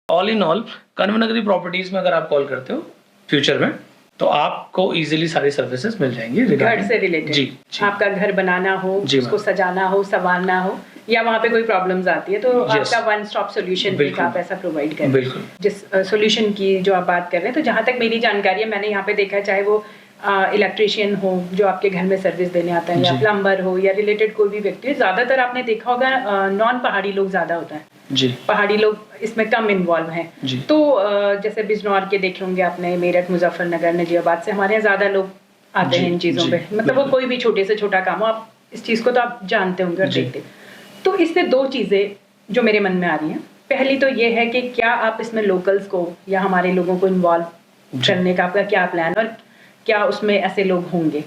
All in all कन्वेनगरी properties में अगर आप कॉल करते हो फ्यूचर में तो आपको इजीली सारी सर्विसेज मिल जाएंगी घर से रिलेटेड। जी, आपका घर बनाना हो, उसको सजाना हो, संवारना हो, या वहाँ पे कोई प्रॉब्लम्स आती है तो आपका वन स्टॉप सॉल्यूशन एक आप ऐसा प्रोवाइड करें। बिल्कुल। जिस सॉल्यूशन की जो आप बात कर रहे हैं, तो जहाँ तक मेरी जानकारी है, मैंने यहाँ पे देखा, चाहे वो इलेक्ट्रिशियन हो जो आपके घर में सर्विस देने आता है, या प्लम्बर हो, या रिलेटेड कोई भी व्यक्ति हो, ज्यादातर आपने देखा होगा नॉन पहाड़ी लोग ज्यादा होता है जी। पहाड़ी लोग इसमें कम इन्वॉल्व हैं। तो जैसे बिजनौर के देखे होंगे आपने, मेरठ, मुजफ्फरनगर, नजीबाबाद से हमारे यहाँ ज्यादा लोग आते हैं इन चीजों पे। मतलब वो कोई भी छोटे से छोटा काम हो, आप इस चीज को तो आप जानते होंगे और देखते। तो इससे दो चीजें जो मेरे मन में आ रही हैं, पहली तो ये है कि क्या आप इसमें लोकल्स को या हमारे लोगों को इन्वॉल्व करने का आपका क्या प्लान, और क्या उसमें ऐसे लोग होंगे।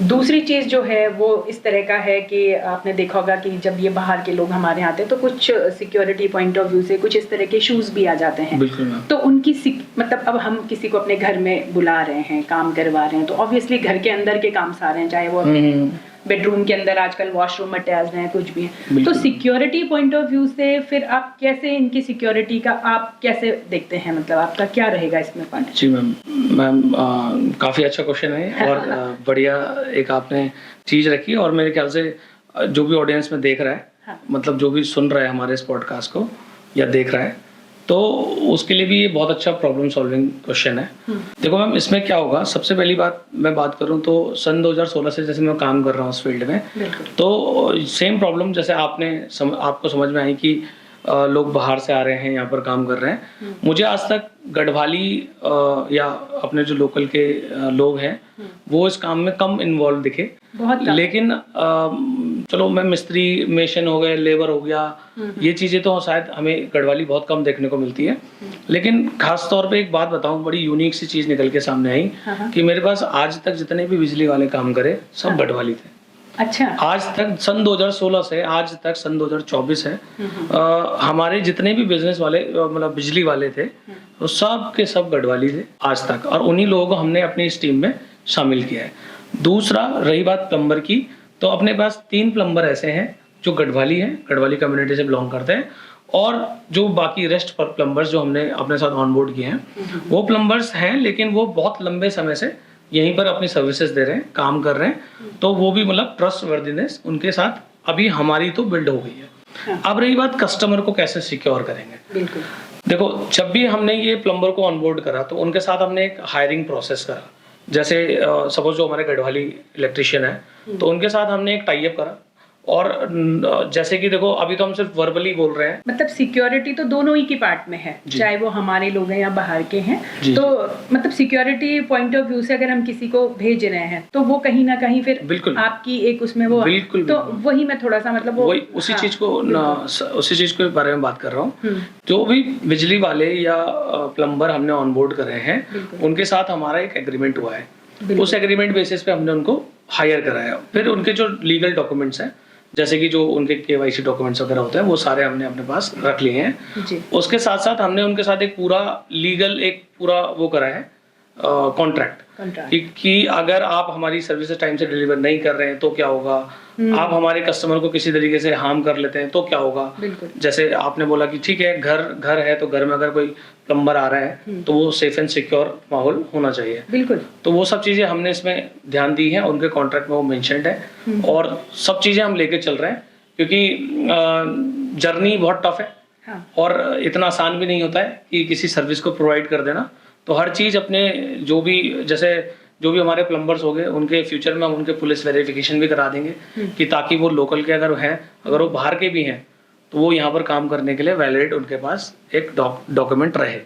दूसरी चीज जो है वो इस तरह का है कि आपने देखा होगा कि जब ये बाहर के लोग हमारे यहाँ आते हैं तो कुछ सिक्योरिटी पॉइंट ऑफ व्यू से कुछ इस तरह के इश्यूज भी आ जाते हैं। तो उनकी मतलब अब हम किसी को अपने घर में बुला रहे हैं, काम करवा रहे हैं, तो ऑब्वियसली घर के अंदर के काम सारे हैं, चाहे वो बेडरूम के अंदर आजकल वॉशरूम अटैच्ड हैं, कुछ भी है। तो सिक्योरिटी पॉइंट ऑफ व्यू से फिर आप कैसे इनकी सिक्योरिटी का आप कैसे देखते हैं, मतलब आपका क्या रहेगा इसमें पॉइंट? जी मैम काफ़ी अच्छा क्वेश्चन है और बढ़िया एक आपने चीज़ रखी, और मेरे ख्याल से जो भी ऑडियंस में देख रहा है, मतलब जो भी सुन रहा है हमारे इस पॉडकास्ट को या देख रहा है, तो उसके लिए भी ये बहुत अच्छा प्रॉब्लम सॉल्विंग क्वेश्चन है। देखो मैम, इसमें क्या होगा, सबसे पहली बात मैं बात करूं तो सन 2016 से जैसे मैं काम कर रहा हूं इस फील्ड में, तो सेम प्रॉब्लम जैसे आपको समझ में आई कि लोग बाहर से आ रहे हैं, यहाँ पर काम कर रहे हैं। मुझे आज तक गढ़वाली या अपने जो लोकल के लोग हैं वो इस काम में कम इन्वॉल्व दिखे। लेकिन चलो मैं मिस्त्री, मेशन हो गए, लेबर हो गया, ये चीजें तो शायद हमें गढ़वाली बहुत कम देखने को मिलती है। लेकिन खास तौर पे एक बात बताऊं, बड़ी यूनिक सी चीज निकल के सामने आई कि मेरे पास आज तक जितने भी बिजली वाले काम करे सब गढ़वाली थे। अच्छा। आज तक सन 2016 से आज तक सन 2024 है, हमारे जितने भी बिजनेस वाले मतलब बिजली वाले थे वो सब के सब गढ़वाली थे आज तक, और उन्हीं लोगों को हमने अपनी इस टीम में शामिल किया है। दूसरा, रही बात प्लम्बर की, तो अपने पास 3 प्लम्बर ऐसे हैं जो गढ़वाली हैं, गढ़वाली कम्युनिटी से बिलोंग करते हैं, और जो बाकी रेस्ट पर प्लम्बर्स जो हमने अपने साथ ऑनबोर्ड किए हैं वो प्लम्बर्स हैं, लेकिन वो बहुत लंबे समय से यहीं पर अपनी सर्विसेज दे रहे हैं, काम कर रहे हैं। तो वो भी मतलब ट्रस्ट वर्दीनेस उनके साथ अभी हमारी तो बिल्ड हो गई है। अब रही बात कस्टमर को कैसे सिक्योर करेंगे। बिल्कुल। देखो, जब भी हमने ये प्लम्बर को ऑनबोर्ड करा तो उनके साथ हमने एक हायरिंग प्रोसेस करा। जैसे सपोज जो हमारे गढ़वाली इलेक्ट्रिशियन है तो उनके साथ हमने एक टाई अप करा, और जैसे कि देखो अभी तो हम सिर्फ वर्बली बोल रहे हैं, मतलब सिक्योरिटी तो दोनों ही की पार्ट में है, चाहे वो हमारे लोग हैं या बाहर के हैं। तो मतलब सिक्योरिटी पॉइंट ऑफ व्यू से अगर हम किसी को भेज रहे हैं तो वो कहीं ना कहीं फिर बिल्कुल आपकी एक उसमें वो बिल्कुल, तो वही मैं थोड़ा सा मतलब वही उसी चीज के बारे में बात कर रहा हूँ। जो भी बिजली वाले या प्लम्बर हमने ऑनबोर्ड करे हैं उनके साथ हमारा एक एग्रीमेंट हुआ है, उस एग्रीमेंट बेसिस पे हमने उनको हायर कराया। फिर उनके जो लीगल डॉक्यूमेंट्स हैं, जैसे कि जो उनके KYC डॉक्यूमेंट्स वगैरह होते हैं, वो सारे हमने अपने पास रख लिए हैं। उसके साथ साथ हमने उनके साथ एक पूरा लीगल एक पूरा वो करा है कॉन्ट्रैक्ट कि अगर आप हमारी सर्विसेज टाइम से डिलीवर नहीं कर रहे हैं तो क्या होगा, आप हमारे कस्टमर को किसी तरीके से हार्म कर लेते हैं तो क्या होगा। जैसे आपने बोला कि ठीक है, घर है तो घर में अगर कोई प्लम्बर आ रहा है तो वो सेफ एंड सिक्योर माहौल होना चाहिए। बिल्कुल। तो वो सब चीजें हमने इसमें ध्यान दी है, उनके कॉन्ट्रैक्ट में वो मेंशन्ड है, और सब चीजें हम लेके चल रहे हैं, क्योंकि जर्नी बहुत टफ है और इतना आसान भी नहीं होता है कि किसी सर्विस को प्रोवाइड कर देना। तो हर चीज अपने जो भी हमारे प्लम्बर्स हो गए उनके फ्यूचर में हम उनके पुलिस वेरिफिकेशन भी करा देंगे कि ताकि वो लोकल के अगर वो बाहर के भी हैं तो वो यहाँ पर काम करने के लिए वैलिड उनके पास एक डॉक्यूमेंट रहे।